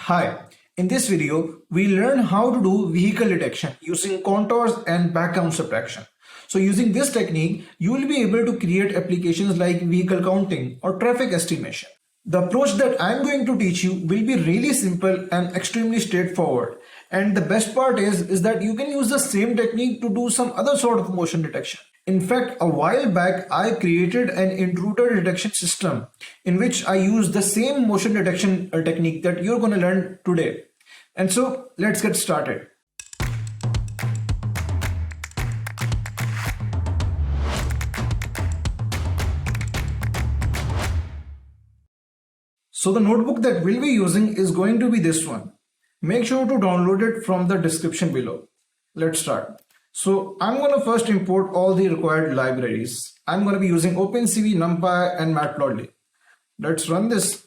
Hi, in this video, we learn how to do vehicle detection using contours and background subtraction. So using this technique, you will be able to create applications like vehicle counting or traffic estimation. The approach that I'm going to teach you will be really simple and extremely straightforward. And the best part is that you can use the same technique to do some other sort of motion detection. In fact, a while back, I created an intruder detection system in which I use the same motion detection technique that you're going to learn today. And so let's get started. So the notebook that we'll be using is going to be this one. Make sure to download it from the description below. Let's start. So I'm going to first import all the required libraries. I'm going to be using OpenCV, NumPy, and Matplotlib. Let's run this.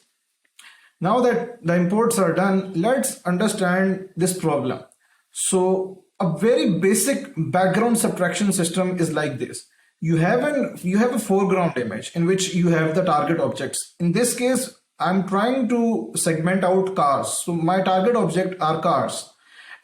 Now that the imports are done, let's understand this problem. So a very basic background subtraction system is like this. You have a foreground image in which you have the target objects. In this case, I'm trying to segment out cars. So my target object are cars.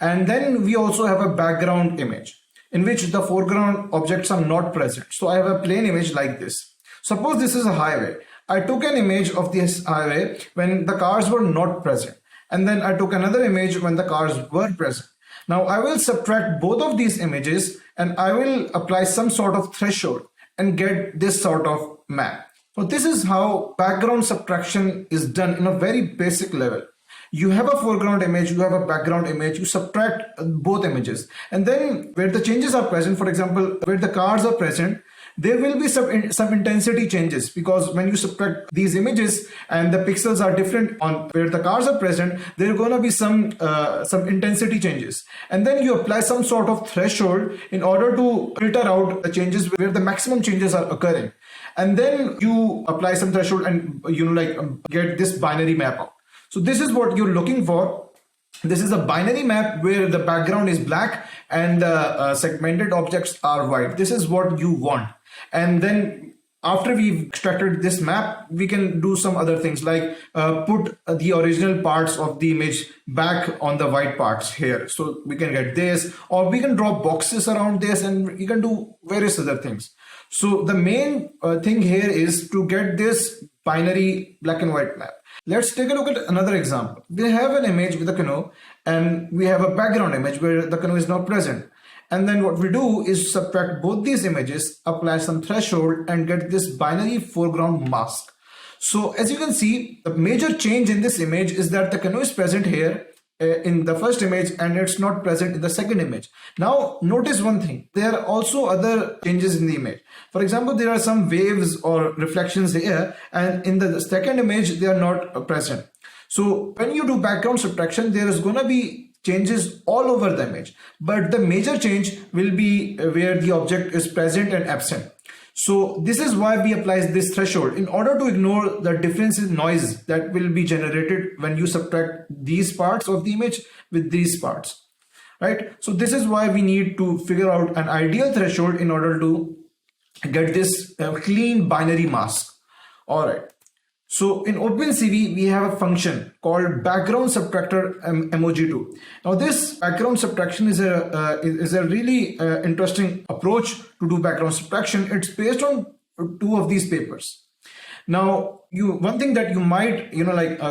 And then we also have a background image in which the foreground objects are not present. So I have a plain image like this. Suppose this is a highway. I took an image of this highway when the cars were not present. And then I took another image when the cars were present. Now I will subtract both of these images and I will apply some sort of threshold and get this sort of map. So this is how background subtraction is done in a very basic level. You have a foreground image, you have a background image, you subtract both images. And then where the changes are present, for example, where the cars are present, there will be some intensity changes, because when you subtract these images and the pixels are different on where the cars are present, there are going to be some intensity changes. And then you apply some sort of threshold in order to filter out the changes where the maximum changes are occurring. And then you apply some threshold and get this binary map out. So this is what you're looking for. This is a binary map where the background is black and the segmented objects are white. This is what you want. And then after we've extracted this map, we can do some other things like put the original parts of the image back on the white parts here. So we can get this, or we can draw boxes around this, and we can do various other things. So the main thing here is to get this binary black and white map. Let's take a look at another example. We have an image with a canoe and we have a background image where the canoe is not present. And then what we do is subtract both these images, apply some threshold and get this binary foreground mask. So as you can see, the major change in this image is that the canoe is present here in the first image and it's not present in the second image. Now notice one thing, there are also other changes in the image. For example, there are some waves or reflections here, and in the second image they are not present. So when you do background subtraction, there is going to be changes all over the image, but the major change will be where the object is present and absent. So this is why we apply this threshold in order to ignore the difference in noise that will be generated when you subtract these parts of the image with these parts, right? So this is why we need to figure out an ideal threshold in order to get this clean binary mask. All right. So in OpenCV, we have a function called background subtractor emoji2. Now this background subtraction is a really interesting approach to do background subtraction. It's based on two of these papers. Now, one thing that you might,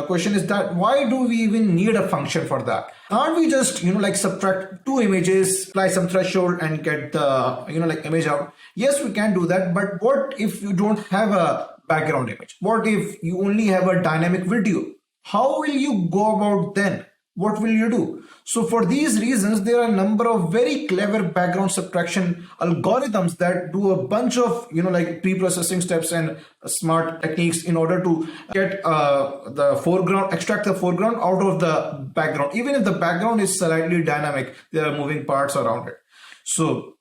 question is that why do we even need a function for that? Can't we just, subtract two images, apply some threshold and get the, image out? Yes, we can do that. But what if you don't have a background image? What if you only have a dynamic video? How will you go about then? What will you do? So for these reasons, there are a number of very clever background subtraction algorithms that do a bunch of, pre-processing steps and smart techniques in order to get the foreground, extract the foreground out of the background. Even if the background is slightly dynamic, there are moving parts around it. So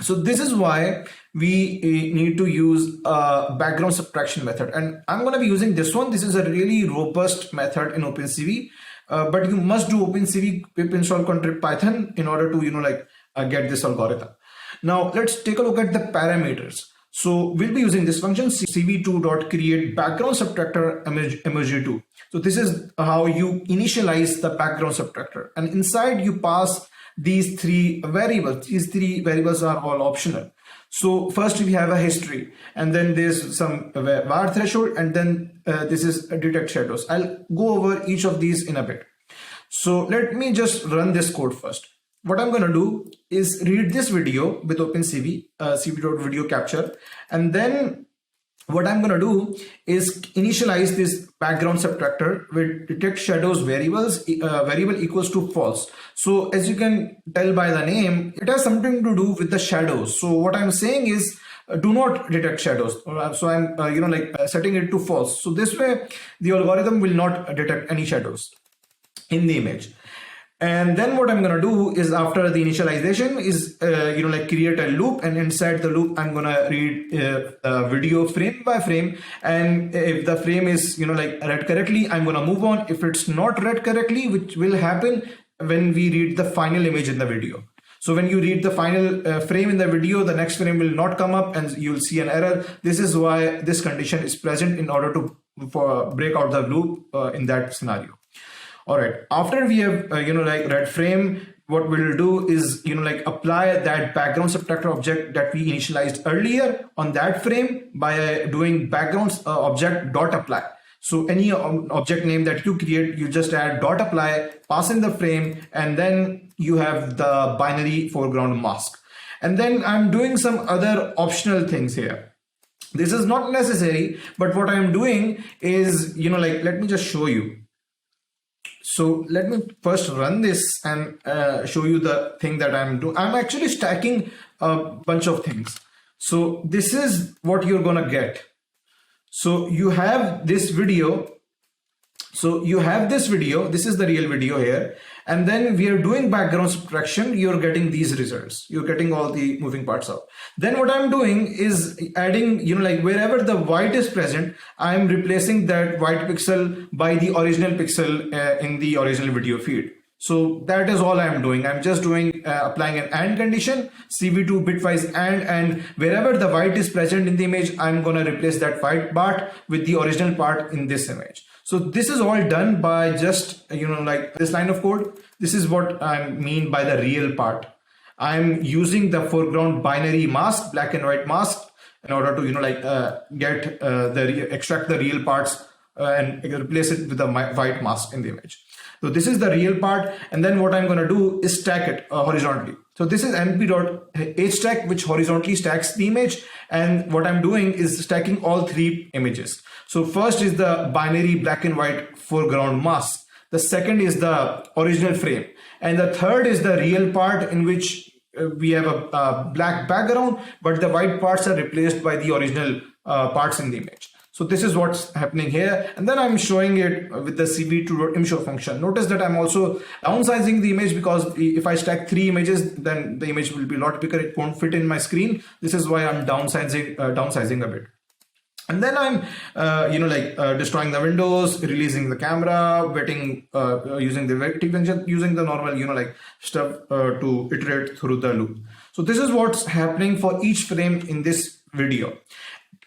this is why we need to use a background subtraction method. And I'm going to be using this one. This is a really robust method in OpenCV. But you must do OpenCV pip install contrib Python in order to get this algorithm. Now let's take a look at the parameters. So we'll be using this function cv2.create background subtractor emoji2. So this is how you initialize the background subtractor, and inside you pass these three variables. These three variables are all optional. So first we have a history, and then there's some var threshold, and then this is detect shadows. I'll go over each of these in a bit. So let me just run this code first. What I'm going to do is read this video with OpenCV, cv.video capture, and then what I'm going to do is initialize this background subtractor with detect shadows variable equals to false. So as you can tell by the name, it has something to do with the shadows. So what I'm saying is do not detect shadows. So I'm setting it to false. So this way the algorithm will not detect any shadows in the image. And then what I'm going to do is, after the initialization, is create a loop, and inside the loop I'm going to read video frame by frame, and if the frame is read correctly, I'm going to move on. If it's not read correctly, which will happen when we read the final image in the video. So when you read the final frame in the video, the next frame will not come up and you'll see an error. This is why this condition is present in order to break out the loop in that scenario. All right, after we have read frame, what we'll do is apply that background subtractor object that we initialized earlier on that frame by doing background object dot apply. So any object name that you create, you just add dot apply, pass in the frame, and then you have the binary foreground mask. And then I'm doing some other optional things here. This is not necessary, but what I'm doing is let me just show you. So let me first run this and show you the thing that I'm doing. I'm actually stacking a bunch of things. So this is what you're gonna get. So you have this video. So you have this video. This is the real video here. And then we are doing background subtraction. You're getting these results. You're getting all the moving parts out. Then what I'm doing is adding, wherever the white is present, I'm replacing that white pixel by the original pixel in the original video feed. So that is all I'm doing. I'm just doing applying an AND condition, CV2 bitwise and wherever the white is present in the image, I'm going to replace that white part with the original part in this image. So this is all done by just, this line of code. This is what I mean by the real part. I'm using the foreground binary mask, black and white mask, in order to, extract the real parts and replace it with the white mask in the image. So this is the real part. And then what I'm going to do is stack it horizontally. So this is np.hstack, which horizontally stacks the image. And what I'm doing is stacking all three images. So first is the binary black and white foreground mask. The second is the original frame. And the third is the real part, in which we have a black background, but the white parts are replaced by the original parts in the image. So this is what's happening here. And then I'm showing it with the cv2.imshow function. Notice that I'm also downsizing the image, because if I stack three images, then the image will be a lot bigger. It won't fit in my screen. This is why I'm downsizing a bit. And then I'm, destroying the windows, releasing the camera, waiting, using the waiting function, using the normal, stuff to iterate through the loop. So this is what's happening for each frame in this video.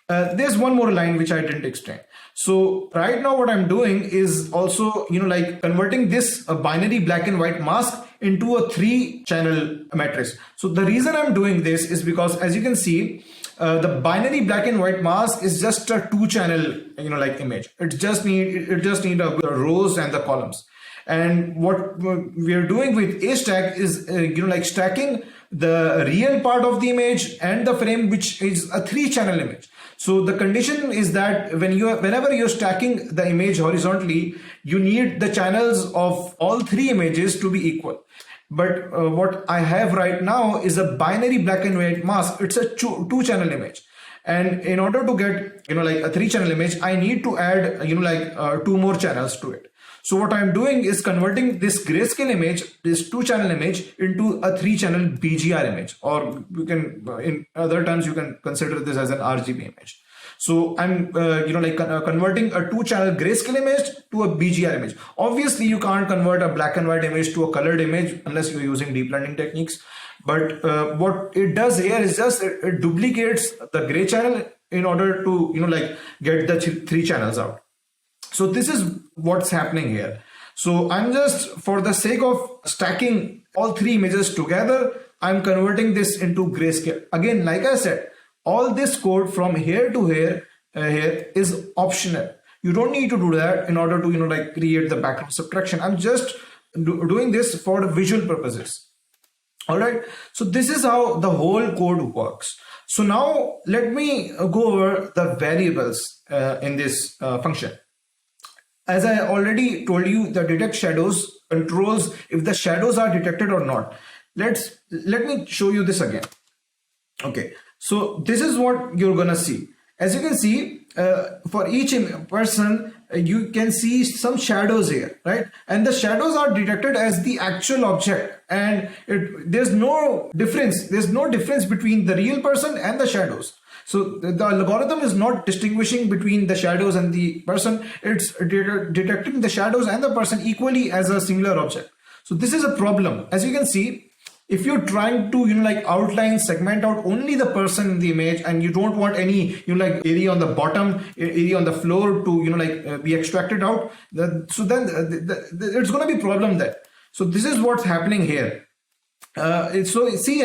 There's one more line which I didn't explain. So right now what I'm doing is also, converting this binary black and white mask into a 3-channel matrix. So the reason I'm doing this is because, as you can see, the binary black and white mask is just a 2-channel, image. It just need the rows and the columns. And what we are doing with a stack is, stacking the real part of the image and the frame, which is a 3-channel image. So the condition is that whenever you're stacking the image horizontally, you need the channels of all 3 images to be equal. But what I have right now is a binary black and white mask. It's a 2-channel image. And in order to get, a 3-channel image, I need to add, 2 more channels to it. So what I'm doing is converting this grayscale image, this 2-channel image, into a 3-channel BGR image, or you can, in other terms, you can consider this as an RGB image. So I'm, converting a 2-channel grayscale image to a BGR image. Obviously, you can't convert a black and white image to a colored image unless you're using deep learning techniques. But what it does here is just it duplicates the gray channel in order to like get the three channels out. So this is what's happening here. So I'm just, for the sake of stacking all three images together, I'm converting this into grayscale. Again, like I said, all this code from here to here is optional. You don't need to do that in order to like create the background subtraction. I'm just doing this for the visual purposes. All right, so this is how the whole code works. So now let me go over the variables in this function. As I already told you, the detect shadows controls if the shadows are detected or not. Let me show you this again. Okay, so this is what you're gonna see. As you can see, for each person, you can see some shadows here, right? And the shadows are detected as the actual object, and there's no difference. There's no difference between the real person and the shadows. So the algorithm is not distinguishing between the shadows and the person. It's detecting the shadows and the person equally as a similar object. So this is a problem. As you can see, if you're trying to like outline, segment out only the person in the image, and you don't want any like area on the bottom, area on the floor to be extracted out, so then it's going to be problem there. So this is what's happening here. So see,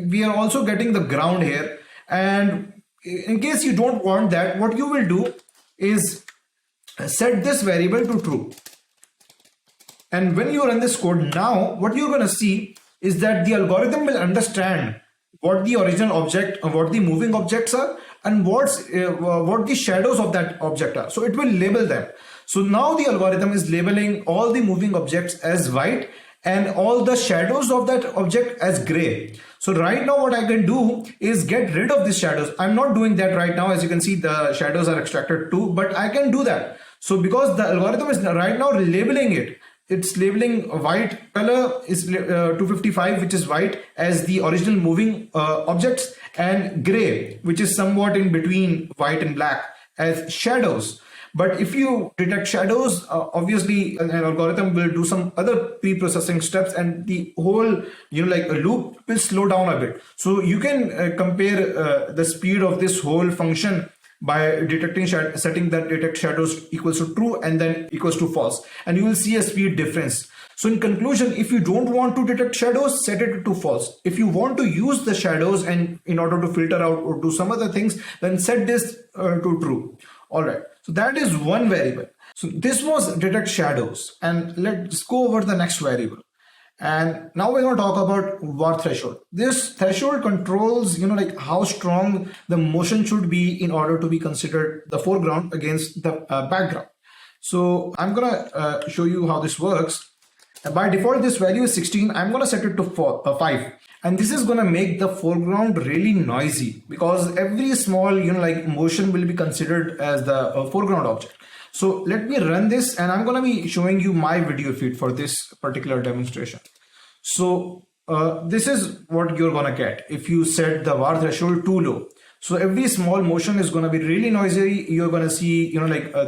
we are also getting the ground here, and in case you don't want that, what you will do is set this variable to true. And when you run this code now, what you're going to see is that the algorithm will understand what the original object, what the moving objects are, and what the shadows of that object are. So it will label them. So now the algorithm is labeling all the moving objects as white and all the shadows of that object as gray. So right now what I can do is get rid of these shadows. I'm not doing that right now. As you can see, the shadows are extracted too, but I can do that. So because the algorithm is right now labeling it, it's labeling white color is 255, which is white, as the original moving objects, and gray, which is somewhat in between white and black, as shadows. But if you detect shadows, obviously an algorithm will do some other pre-processing steps, and the whole like a loop will slow down a bit. So you can compare the speed of this whole function by detecting setting that detect shadows equals to true and then equals to false, and you will see a speed difference. So in conclusion, if you don't want to detect shadows, set it to false. If you want to use the shadows and in order to filter out or do some other things, then set this to true. All right, so that is one variable. So this was detect shadows, and let's go over the next variable. And now we're going to talk about var threshold. This threshold controls, like how strong the motion should be in order to be considered the foreground against the background. So I'm going to show you how this works. By default, this value is 16. I'm going to set it to 5. And this is going to make the foreground really noisy, because every small, like motion will be considered as the foreground object. So let me run this, and I'm going to be showing you my video feed for this particular demonstration. So this is what you're going to get if you set the var threshold too low. So every small motion is going to be really noisy. You're going to see,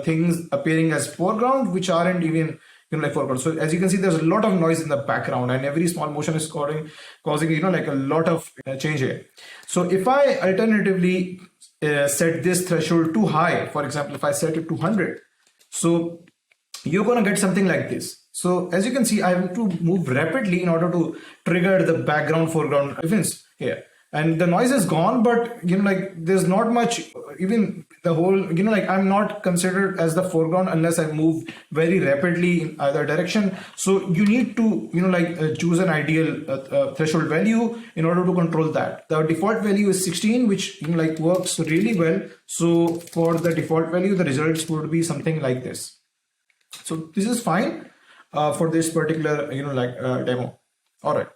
things appearing as foreground, which aren't even like foreground. So as you can see, there's a lot of noise in the background, and every small motion is causing like a lot of change here. So if I alternatively set this threshold too high, for example, if I set it to 100, so you're going to get something like this. So as you can see, I have to move rapidly in order to trigger the background foreground difference here. And the noise is gone, but there's not much, even the whole, I'm not considered as the foreground unless I move very rapidly in either direction. So you need to, choose an ideal threshold value in order to control that. The default value is 16, which works really well. So for the default value, the results would be something like this. So this is fine for this particular, demo. All right.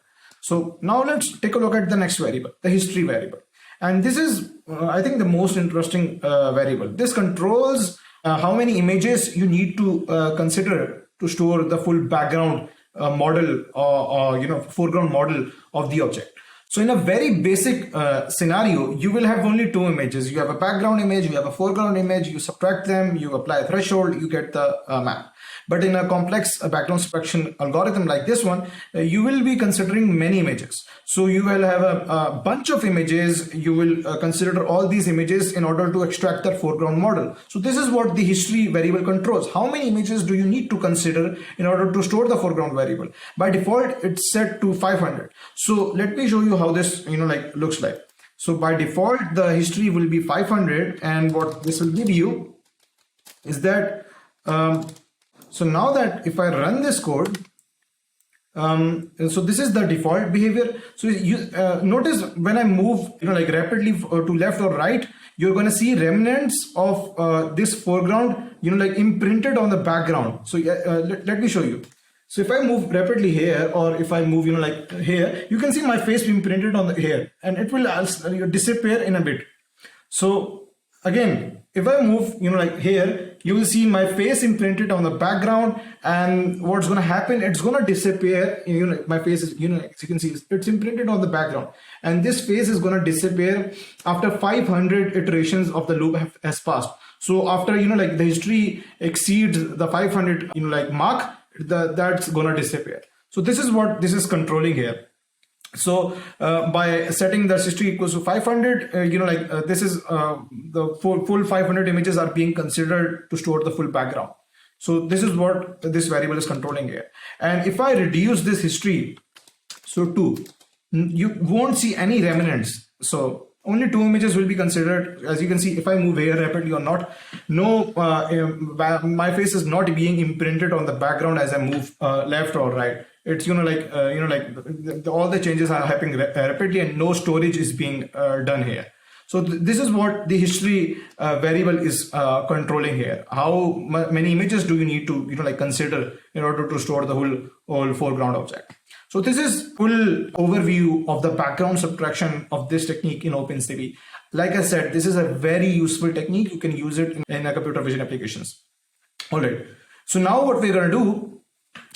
So now let's take a look at the next variable, the history variable. And this is, I think, the most interesting variable. This controls how many images you need to consider to store the full background model or foreground model of the object. So in a very basic scenario, you will have only two images. You have a background image, you have a foreground image, you subtract them, you apply a threshold, you get the map. But in a complex background subtraction algorithm like this one, you will be considering many images. So you will have a bunch of images. You will consider all these images in order to extract the foreground model. So this is what the history variable controls. How many images do you need to consider in order to store the foreground variable? By default, it's set to 500. So let me show you how this looks like. So by default, the history will be 500, and what this will give you is that so now that if I run this code, so this is the default behavior. So you notice when I move rapidly to left or right, you're going to see remnants of this foreground imprinted on the background. So let me show you. So if I move rapidly here, or if I move here, you can see my face imprinted on the here, and it will disappear in a bit. So again, if I move here, you will see my face imprinted on the background, and what's going to happen, it's going to disappear. My face is, as you can see, it's imprinted on the background, and this face is going to disappear after 500 iterations of the loop has passed. So after the history exceeds the 500 mark, that's going to disappear. So this is what this is controlling here. So by setting the history equals to 500, this is the full 500 images are being considered to store the full background. So this is what this variable is controlling here. And if I reduce this history, so 2, you won't see any remnants. So only 2 images will be considered. As you can see, if I move here rapidly or not, no, my face is not being imprinted on the background as I move left or right. It's all the changes are happening rapidly, and no storage is being done here. So this is what the history variable is controlling here. How many images do you need to consider in order to store the whole foreground object? So this is full overview of the background subtraction of this technique in OpenCV. Like I said, this is a very useful technique. You can use it in computer vision applications. All right. So now what we're going to do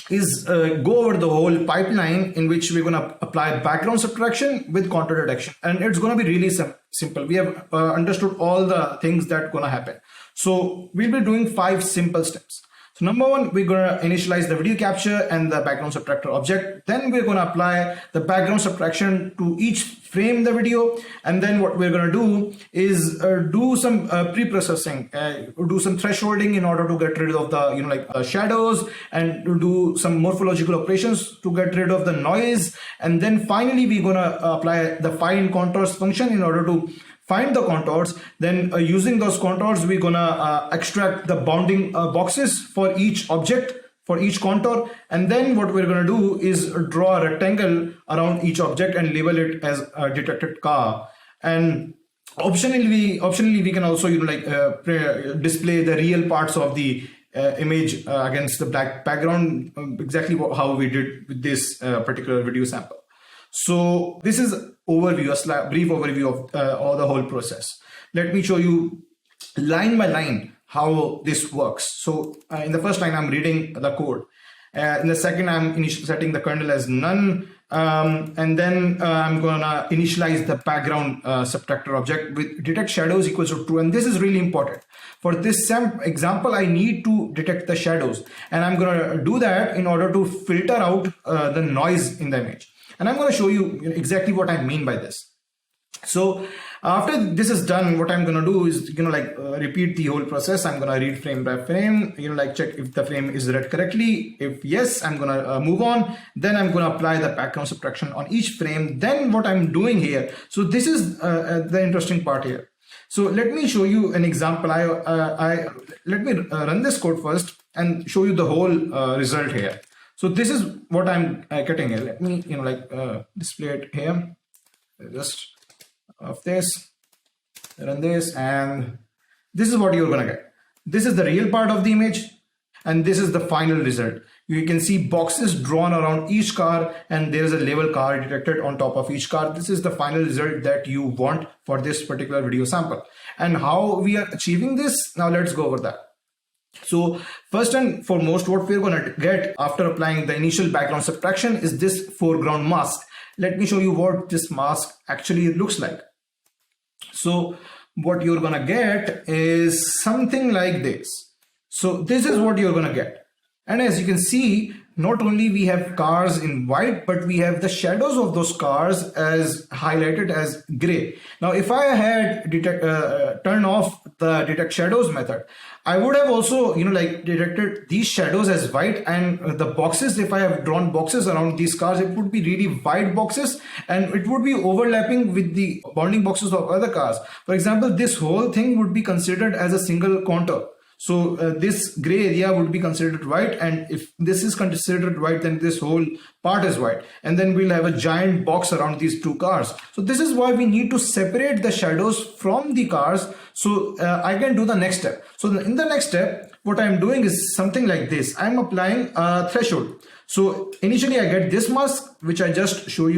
is go over the whole pipeline in which we're going to apply background subtraction with contour detection. And it's going to be really simple. We have understood all the things that are going to happen. So we'll be doing 5 simple steps. So number 1, we're going to initialize the video capture and the background subtractor object. Then we're going to apply the background subtraction to each frame in the video. And then what we're going to do is do some pre-processing, do some thresholding in order to get rid of the shadows, and to do some morphological operations to get rid of the noise. And then finally, we're going to apply the find contours function in order to find the contours. Then using those contours, we're gonna extract the bounding boxes for each object, for each contour. And then what we're gonna do is draw a rectangle around each object and label it as a detected car. And optionally we can also display the real parts of the image against the black background, exactly how we did with this particular video sample. So this is overview, a brief overview of the whole process. Let me show you line by line how this works. So in the first line, I'm reading the code. In the second, I'm setting the kernel as none. And then I'm gonna initialize the background subtractor object with detect shadows equals to true. And this is really important. For this example, I need to detect the shadows. And I'm gonna do that in order to filter out the noise in the image. And I'm going to show you exactly what I mean by this. So after this is done, what I'm going to do is repeat the whole process. I'm going to read frame by frame, check if the frame is read correctly. If yes, I'm going to move on. Then I'm going to apply the background subtraction on each frame. Then what I'm doing here, so this is the interesting part here. So let me show you an example. Let me run this code first and show you the whole result here. So this is what I'm getting here. Let me display it here. Just of this, run this, and this is what you're gonna get. This is the real part of the image, and this is the final result. You can see boxes drawn around each car, and there is a label car detected on top of each car. This is the final result that you want for this particular video sample. And how we are achieving this, now let's go over that. So first and foremost, what we're going to get after applying the initial background subtraction is this foreground mask. Let me show you what this mask actually looks like. So what you're going to get is something like this. So this is what you're going to get. And as you can see, not only we have cars in white, but we have the shadows of those cars as highlighted as gray. Now, if I had turn off the detect shadows method, I would have also, detected these shadows as white, and the boxes, if I have drawn boxes around these cars, it would be really white boxes and it would be overlapping with the bounding boxes of other cars. For example, this whole thing would be considered as a single contour. So this gray area would be considered white, and if this is considered white, then this whole part is white, and then we'll have a giant box around these two cars. So this is why we need to separate the shadows from the cars. So I can do the next step. So in the next step, what I'm doing is something like this. I'm applying a threshold. So initially I get this mask, which I just showed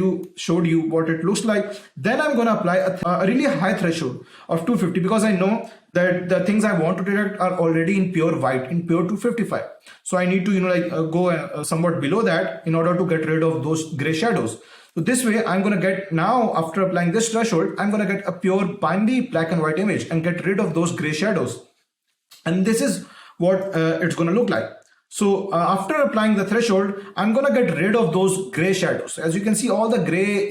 you what it looks like. Then I'm going to apply a really high threshold of 250, because I know that the things I want to detect are already in pure white, in pure 255. So I need to go somewhat below that in order to get rid of those gray shadows. So this way I'm going to get, now after applying this threshold, I'm going to get a pure binary black and white image and get rid of those gray shadows. And this is what it's going to look like. So after applying the threshold, I'm going to get rid of those gray shadows. As you can see, all the gray,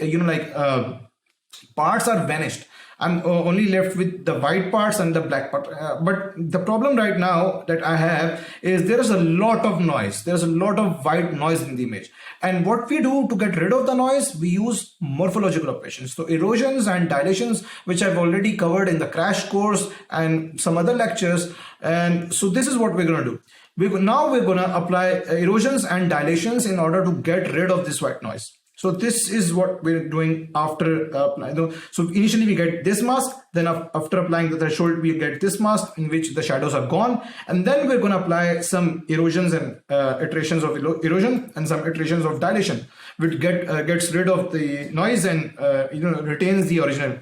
parts are vanished. I'm only left with the white parts and the black part. But the problem right now that I have is there is a lot of noise. There's a lot of white noise in the image. And what we do to get rid of the noise, we use morphological operations. So erosions and dilations, which I've already covered in the crash course and some other lectures. And so this is what we're going to do. Now we're going to apply erosions and dilations in order to get rid of this white noise. So this is what we're doing after applying. So initially we get this mask, then after applying the threshold, we get this mask in which the shadows are gone. And then we're going to apply some erosions and iterations of erosion and some iterations of dilation, which gets rid of the noise and retains the original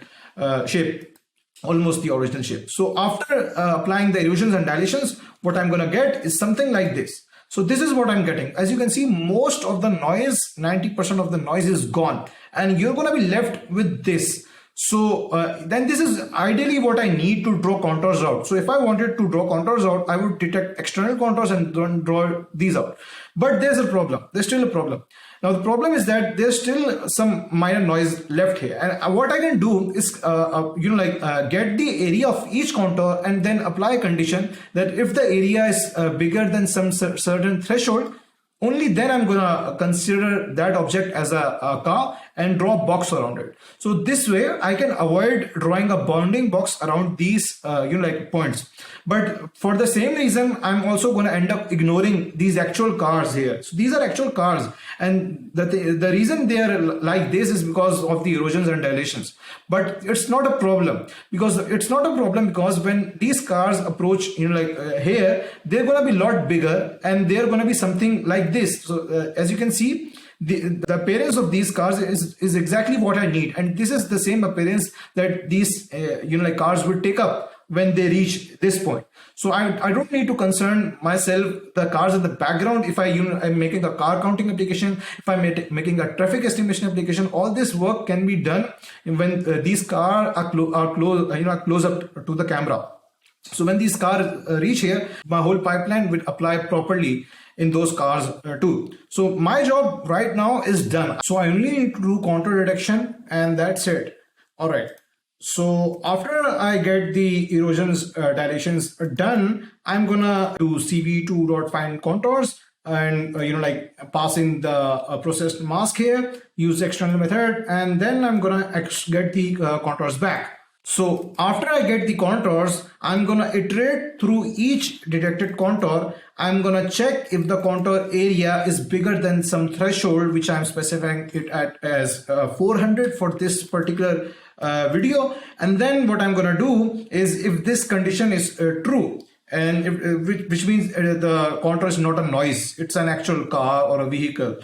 shape, almost the original shape. So after applying the erosions and dilations, what I'm going to get is something like this. So this is what I'm getting. As you can see, most of the noise, 90% of the noise is gone, and you're going to be left with this. So then this is ideally what I need to draw contours out. So if I wanted to draw contours out, I would detect external contours and then draw these out. But there's a problem. There's still a problem. Now the problem is that there's still some minor noise left here, and what I can do is get the area of each contour and then apply a condition that if the area is bigger than some certain threshold, only then I'm gonna consider that object as a car and draw a box around it. So this way I can avoid drawing a bounding box around these points. But for the same reason, I'm also going to end up ignoring these actual cars here. So these are actual cars, and the reason they are like this is because of the erosions and dilations. But it's not a problem, because when these cars approach here, they're going to be a lot bigger, and they're going to be something like this. So as you can see, the appearance of these cars is exactly what I need, and this is the same appearance that these cars would take up when they reach this point. So I don't need to concern myself the cars in the background. If I'm making a car counting application, if I'm making a traffic estimation application, all this work can be done when these cars are close up to the camera. So when these cars reach here, my whole pipeline will apply properly in those cars too. So my job right now is done. So I only need to do contour detection, and that's it. All right. So after I get the erosions, dilations done, I'm gonna do cv2.find contours and pass in the processed mask here, use external method, and then I'm gonna get the contours back. So after I get the contours, I'm gonna iterate through each detected contour. I'm gonna check if the contour area is bigger than some threshold, which I'm specifying it at as 400 for this particular video. And then what I'm gonna do is, if this condition is true, and which means the contour is not a noise, it's an actual car or a vehicle.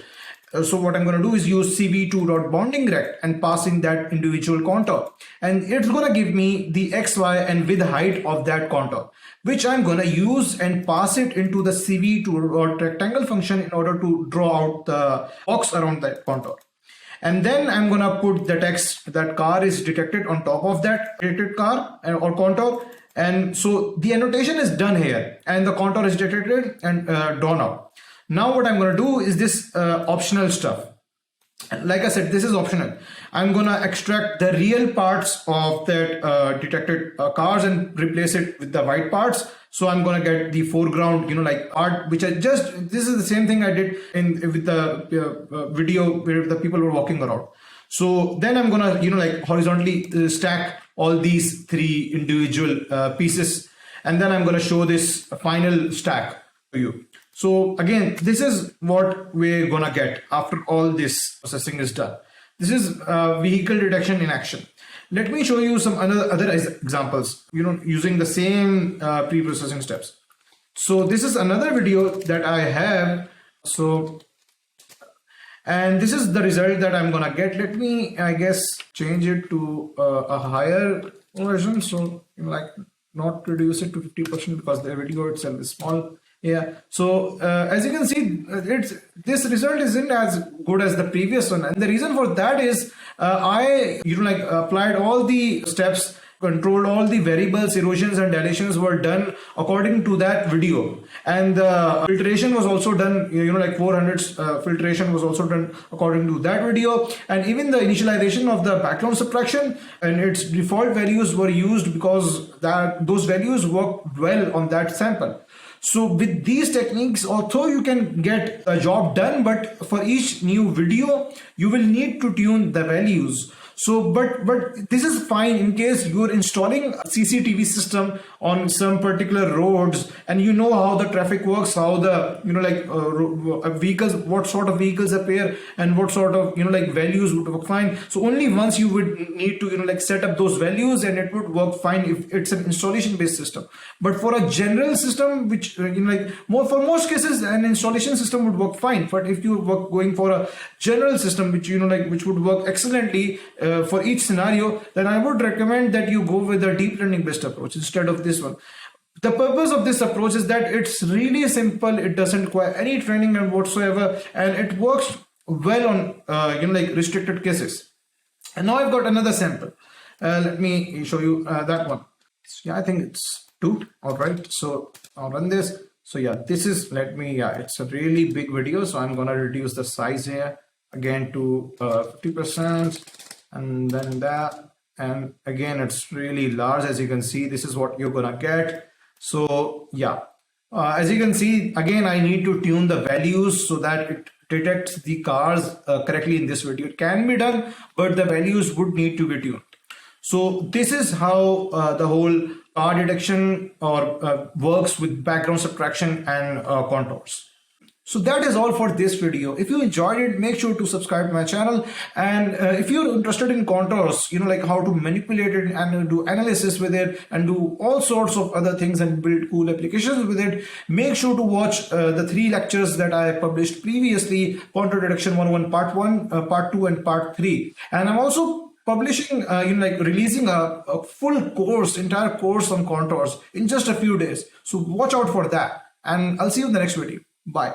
So what I'm going to do is use cv2.boundingRect and pass in that individual contour, and it's going to give me the x, y, and width height of that contour, which I'm going to use and pass it into the cv2.rectangle function in order to draw out the box around that contour. And then I'm going to put the text that car is detected on top of that detected car or contour, And so the annotation is done here and the contour is detected and drawn out. Now what I'm going to do is this optional stuff. Like I said, this is optional. I'm gonna extract the real parts of that detected cars and replace it with the white parts. So I'm gonna get the foreground, like art, which this is the same thing I did with the video where the people were walking around. So then I'm gonna, like horizontally stack all these three individual pieces, and then I'm gonna show this final stack to you. So again, this is what we're gonna get after all this processing is done. This is vehicle detection in action. Let me show you some other examples, using the same pre-processing steps. So this is another video that I have. So, and this is the result that I'm gonna get. Let me, I guess, change it to a higher version. So, like not reduce it to 50% because the video itself is small. Yeah, so as you can see, this result isn't as good as the previous one, and the reason for that is I applied all the steps, controlled all the variables, erosions and dilations were done according to that video, and the filtration was also done, like 400 filtration was also done according to that video, and even the initialization of the background subtraction and its default values were used because those values worked well on that sample. So with these techniques, although you can get a job done, but for each new video, you will need to tune the values. So, but this is fine in case you're installing a CCTV system on some particular roads and you know how the traffic works, how the, vehicles, what sort of vehicles appear and what sort of, values would work fine. So only once you would need to, set up those values and it would work fine if it's an installation based system. But for a general system, which, for most cases, an installation system would work fine. But if you were going for a general system, which, which would work excellently, for each scenario, then I would recommend that you go with a deep learning based approach instead of this one. The purpose of this approach is that it's really simple. It doesn't require any training and whatsoever, and it works well on restricted cases. And now I've got another sample. Let me show you that one. Yeah, I think it's 2. All right, so I'll run this. So yeah, this is, it's a really big video, so I'm gonna reduce the size here again to 50%. And then that, and again it's really large. As you can see, this is what you're gonna get. So yeah, as you can see, again I need to tune the values so that it detects the cars correctly in this video. It can be done, but the values would need to be tuned. So this is how the whole car detection works with background subtraction and contours. So that is all for this video. If you enjoyed it, make sure to subscribe to my channel. And if you're interested in contours, like how to manipulate it and do analysis with it and do all sorts of other things and build cool applications with it, make sure to watch the 3 lectures that I published previously: Contour Detection 101 Part 1, Part 2 and Part 3. And I'm also publishing, releasing a full course, entire course on contours in just a few days. So watch out for that. And I'll see you in the next video. Bye.